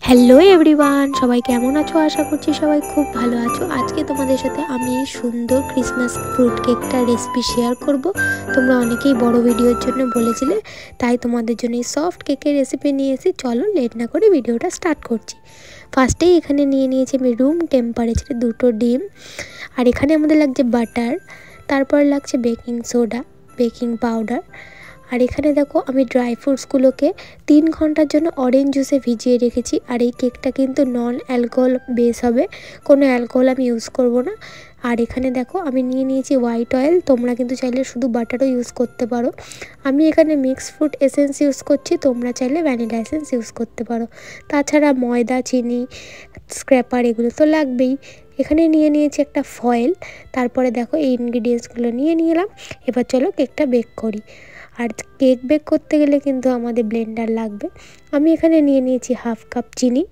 Hello everyone, সবাই কেমন আছো? আশা করছি সবাই খুব ভালো আছো। আজকে তোমাদের সাথে আমি এই সুন্দর ক্রিসমাস ফ্রুট কেকটার রেসিপি শেয়ার করব। তোমরা অনেকেই বড় ভিডিওর জন্য বলেছিলে, তাই তোমাদের জন্য এই সফট কেকের রেসিপি নিয়ে এসেছি। চলো লেট না করে ভিডিওটা স্টার্ট করছি। ফার্স্টেই এখানে নিয়ে নিয়েছি আমি রুম টেম্পারেচারে 2টো ডিম, আর এখানে আমাদের লাগছে বাটার, তারপর লাগছে বেকিং সোডা, বেকিং পাউডার। আর এখানে দেখো আমি ড্রাই ফ্রুটসগুলোকে 3 ঘন্টার জন্য অরেঞ্জ জুসে ভিজিয়ে রেখেছি। আর এই কেকটা কিন্তু নন অ্যালকোহল বেস হবে, কোনো অ্যালকোহল আমি ইউজ করব না। আর এখানে দেখো আমি নিয়ে নিয়েছি হোয়াইট অয়েল, তোমরা কিন্তু চাইলে শুধু বাটারও ইউজ করতে পারো। আমি এখানে মিক্সড ফ্রুট এসেন্স ইউজ করছি, তোমরা চাইলে ভ্যানিলা এসেন্স ইউজ করতে পারো। তাছাড়া ময়দা, চিনি, স্ক্র্যাপার এগুলো তো লাগবেই। এখানে নিয়ে নিয়েছি একটা ফয়েল। তারপরে দেখো এই ইনগ্রিডিয়েন্টসগুলো নিয়ে নিলাম। এবার চলো কেকটা বেক করি। আর কেক বেক করতে গেলে কিন্তু আমাদের ব্লেন্ডার লাগবে। আমি এখানে নিয়ে নিয়েছি 1/2 কাপ চিনি,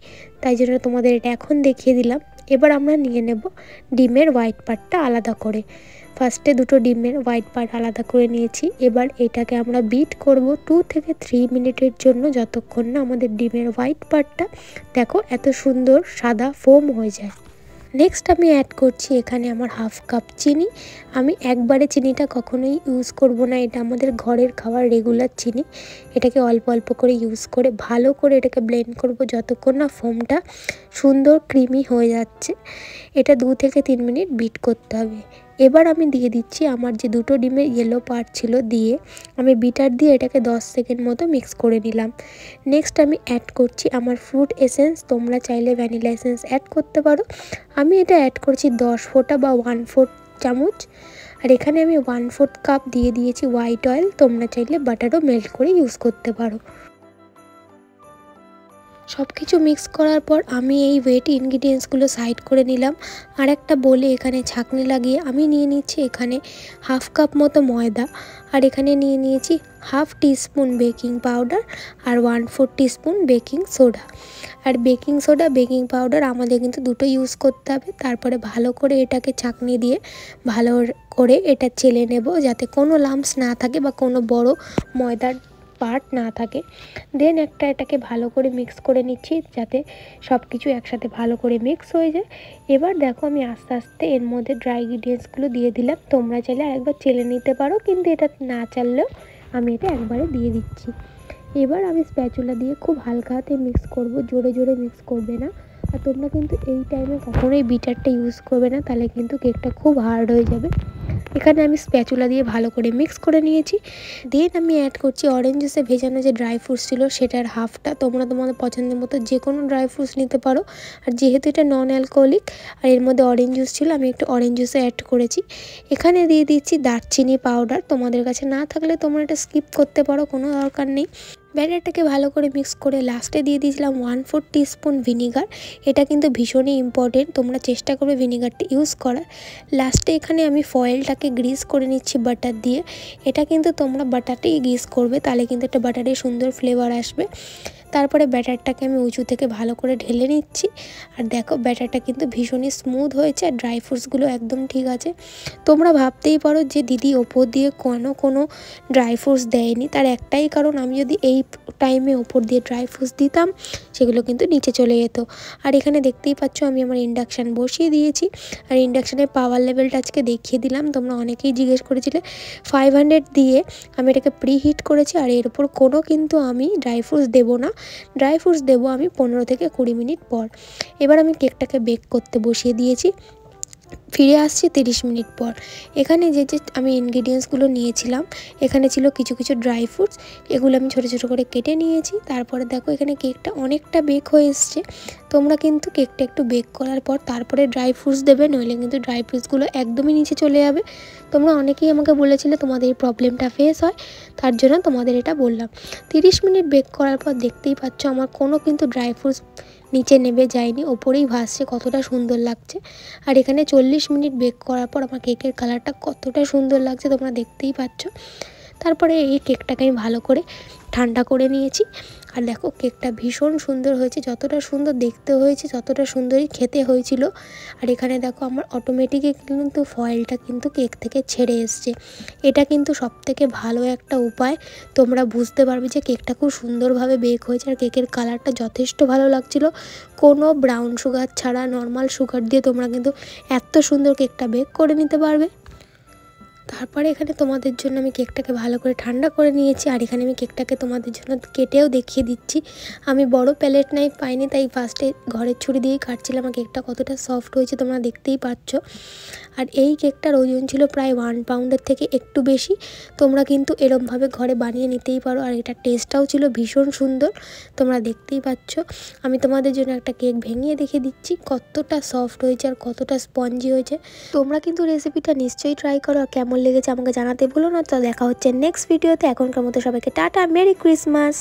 তাই জন্য তোমাদের এটা এখন দেখিয়ে দিলাম। এবার আমরা নিয়ে নেব ডিমের হোয়াইট পার্টটা আলাদা করে। ফার্স্টে 2টো ডিমের হোয়াইট পার্ট আলাদা করে নিয়েছি। এবার এটাকে আমরা বিট করব 2 থেকে 3 মিনিটের জন্য, যতক্ষণ না আমাদের ডিমের হোয়াইট পার্টটা দেখো এত সুন্দর সাদা ফোম হয়ে যায়। নেক্সট আমি অ্যাড করছি এখানে আমার 1/2 কাপ চিনি। আমি একবারে চিনিটা কখনোই ইউজ করব না, এটা আমাদের ঘরের খাওয়ার রেগুলার চিনি। এটাকে অল্প অল্প করে ইউজ করে ভালো করে এটাকে ব্লেন্ড করব যতক্ষণ না ফোমটা সুন্দর ক্রিমি হয়ে যাচ্ছে। এটা 2 থেকে 3 মিনিট বিট করতে হবে। এবার আমি দিয়ে দিচ্ছি আমার যে 2টো ডিমের ইয়েলো পার্ট ছিল, দিয়ে আমি বিটার দিয়ে এটাকে 10 সেকেন্ড মতো মিক্স করে নিলাম। নেক্সট আমি অ্যাড করছি আমার ফ্রুট এসেন্স, তোমরা চাইলে ভ্যানিলা এসেন্স অ্যাড করতে পারো। আমি এটা অ্যাড করছি 10 ফোঁটা বা 1/4 চামচ। আর এখানে আমি 1/4 কাপ দিয়ে দিয়েছি হোয়াইট অয়েল, তোমরা চাইলে বাটারও মেল্ট করে ইউজ করতে পারো। সব কিছু মিক্স করার পর আমি এই ওয়েট ইনগ্রিডিয়েন্টসগুলো সাইড করে নিলাম। আর একটা বলে এখানে ছাঁকনি লাগিয়ে আমি নিয়ে নিচ্ছি এখানে 1/2 কাপ মতো ময়দা। আর এখানে নিয়ে নিয়েছি 1/2 টিস্পুন বেকিং পাউডার আর 1/4 টিস্পুন বেকিং সোডা। আর বেকিং সোডা, বেকিং পাউডার আমাদের কিন্তু দুটো ইউজ করতে হবে। তারপরে ভালো করে এটাকে ছাঁকনি দিয়ে ভালো করে এটা চেলে নেব, যাতে কোনো লাম্পস না থাকে বা কোনো বড় ময়দার পার্ট না থাকে। দেন এটাকে ভালো করে মিক্স করে নিচ্ছি, যাতে সব কিছু একসাথে ভালো করে মিক্স হয়ে যায়। এবার দেখো আমি আস্তে আস্তে এর মধ্যে ড্রাই ইনগ্রিডিয়েন্টসগুলো দিয়ে দিলাম। তোমরা চাইলে আরেকবার চেলে নিতে পারো, কিন্তু এটা না চাললেও আমি এটা একবারে দিয়ে দিচ্ছি। এবার আমি স্প্যাচুলা দিয়ে খুব হালকা হাতে মিক্স করব, জোরে জোরে মিক্স করবে না। আর তোমরা কিন্তু এই টাইমে কখনোই বিটারটা ইউজ করবে না, তাহলে কিন্তু কেকটা খুব হার্ড হয়ে যাবে। এখানে আমি স্প্যাচুলা দিয়ে ভালো করে মিক্স করে নিয়েছি। দেন আমি অ্যাড করছি অরেঞ্জ জুসে ভেজানো যে ড্রাই ফ্রুটস ছিল সেটার হাফটা। তোমরা তোমাদের পছন্দের মতো যে কোনো ড্রাই ফ্রুটস নিতে পারো। আর যেহেতু এটা নন অ্যালকোহলিক আর এর মধ্যে অরেঞ্জ জুস ছিল, আমি একটু অরেঞ্জ জুসে অ্যাড করেছি। এখানে দিয়ে দিচ্ছি দারচিনি পাউডার, তোমাদের কাছে না থাকলে তোমরা এটা স্কিপ করতে পারো, কোনো দরকার নেই। ব্যাটারটাকে ভালো করে মিক্স করে লাস্টে দিয়ে দিয়েছিলাম 1/4 টিস্পুন ভিনিগার। এটা কিন্তু ভীষণই ইম্পর্টেন্ট, তোমরা চেষ্টা করবে ভিনিগারটা ইউজ করার। লাস্টে এখানে আমি ফয়েলটাকে গ্রিস করে নিচ্ছি বাটার দিয়ে। এটা কিন্তু তোমরা বাটারটাই গ্রিস করবে, তাহলে কিন্তু একটা বাটারের সুন্দর ফ্লেভার আসবে। তারপরে ব্যাটারটাকে আমি উঁচু থেকে ভালো করে ঢেলে নিচ্ছি। আর দেখো ব্যাটারটা কিন্তু ভীষণই স্মুথ হয়েছে, আর ড্রাই ফ্রুটসগুলো একদম ঠিক আছে। তোমরা ভাবতেই পারো যে দিদি ওপর দিয়ে কোনো ড্রাই ফ্রুটস দেয়নি, তার একটাই কারণ, আমি যদি এই টাইমে ওপর দিয়ে ড্রাই ফ্রুটস দিতাম সেগুলো কিন্তু নিচে চলে যেত। আর এখানে দেখতেই পাচ্ছ আমি আমার ইন্ডাকশান বসিয়ে দিয়েছি। আর ইন্ডাকশানের পাওয়ার লেভেলটা আজকে দেখিয়ে দিলাম, তোমরা অনেকেই জিজ্ঞেস করেছিলে। 500 দিয়ে আমি এটাকে প্রি হিট করেছি। আর এর উপর কোনো কিন্তু আমি ড্রাই ফ্রুটস দেবো না, ড্রাই ফ্রুটস দেবো আমি 15 থেকে 20 মিনিট পর। এবার আমি কেকটাকে বেক করতে বসিয়ে দিয়েছি। ফিরে আসছি 30 মিনিট পর। এখানে যে আমি ইনগ্রিডিয়েন্টসগুলো নিয়েছিলাম, এখানে ছিল কিছু কিছু ড্রাই ফ্রুটস, এগুলো আমি ছোটো ছোটো করে কেটে নিয়েছি। তারপরে দেখো এখানে কেকটা অনেকটা বেক হয়ে এসছে। তোমরা কিন্তু কেকটা একটু বেক করার পর তারপরে ড্রাই ফ্রুটস দেবে, নইলে কিন্তু ড্রাই ফ্রুটসগুলো একদমই নিচে চলে যাবে। তোমরা অনেকেই আমাকে বলেছিলে তোমাদের এই প্রবলেমটা ফেস হয়, তার জন্য তোমাদের এটা বললাম। 30 মিনিট বেক করার পর দেখতেই পাচ্ছ আমার কোনো কিন্তু ড্রাই ফ্রুটস নিচে নেমে যায়নি, ওপরেই ভাসছে, কতটা সুন্দর লাগছে। আর এখানে 40 মিনিট বেক করার পর আমার কেকের কালারটা কতটা সুন্দর লাগছে তোমরা দেখতেই পাচ্ছ। তারপরে এই কেকটাকে আমি ভালো করে ঠান্ডা করে নিয়েছি। আর দেখো কেকটা ভীষণ সুন্দর হয়েছে, যতটা সুন্দর দেখতে হয়েছে ততটা সুন্দরই খেতে হয়েছিল। আর এখানে দেখো আমার অটোমেটিকই কিন্তু ফয়েলটা কিন্তু কেক থেকে ছেড়ে এসছে। এটা কিন্তু সবথেকে ভালো একটা উপায়, তোমরা বুঝতে পারবে যে কেকটা খুব সুন্দরভাবে বেক হয়েছে। আর কেকের কালারটা যথেষ্ট ভালো লাগছিল, কোনো ব্রাউন সুগার ছাড়া নর্মাল সুগার দিয়ে তোমরা কিন্তু এত সুন্দর কেকটা বেক করে নিতে পারবে। তারপরে এখানে তোমাদের জন্য আমি কেকটাকে ভালো করে ঠান্ডা করে নিয়েছি। আর এখানে আমি কেকটাকে তোমাদের জন্য কেটেও দেখিয়ে দিচ্ছি। আমি বড় প্যালেট নাইফ পাইনি, তাই ফার্স্টে ঘরের ছুরি দিয়েই কাটছিলাম। আর কেকটা কতটা সফট হয়েছে তোমরা দেখতেই পাচ্ছ। আর এই কেকটার ওজন ছিল প্রায় 1 পাউন্ডের থেকে একটু বেশি। তোমরা কিন্তু এরমভাবে ঘরে বানিয়ে নিতেই পারো। আর এটার টেস্টটাও ছিল ভীষণ সুন্দর, তোমরা দেখতেই পাচ্ছ। আমি তোমাদের জন্য একটা কেক ভেঙে দেখিয়ে দিচ্ছি কতটা সফট হয়েছে আর কতটা স্পঞ্জি হয়েছে। তোমরা কিন্তু রেসিপিটা নিশ্চয়ই ট্রাই করো, আর কেমন লেগেছে আমাকে জানাতে ভুলো না। তো দেখা হচ্ছে নেক্সট ভিডিওতে। এখনকার মতো সবাইকে টাটা, মেরি ক্রিসমাস।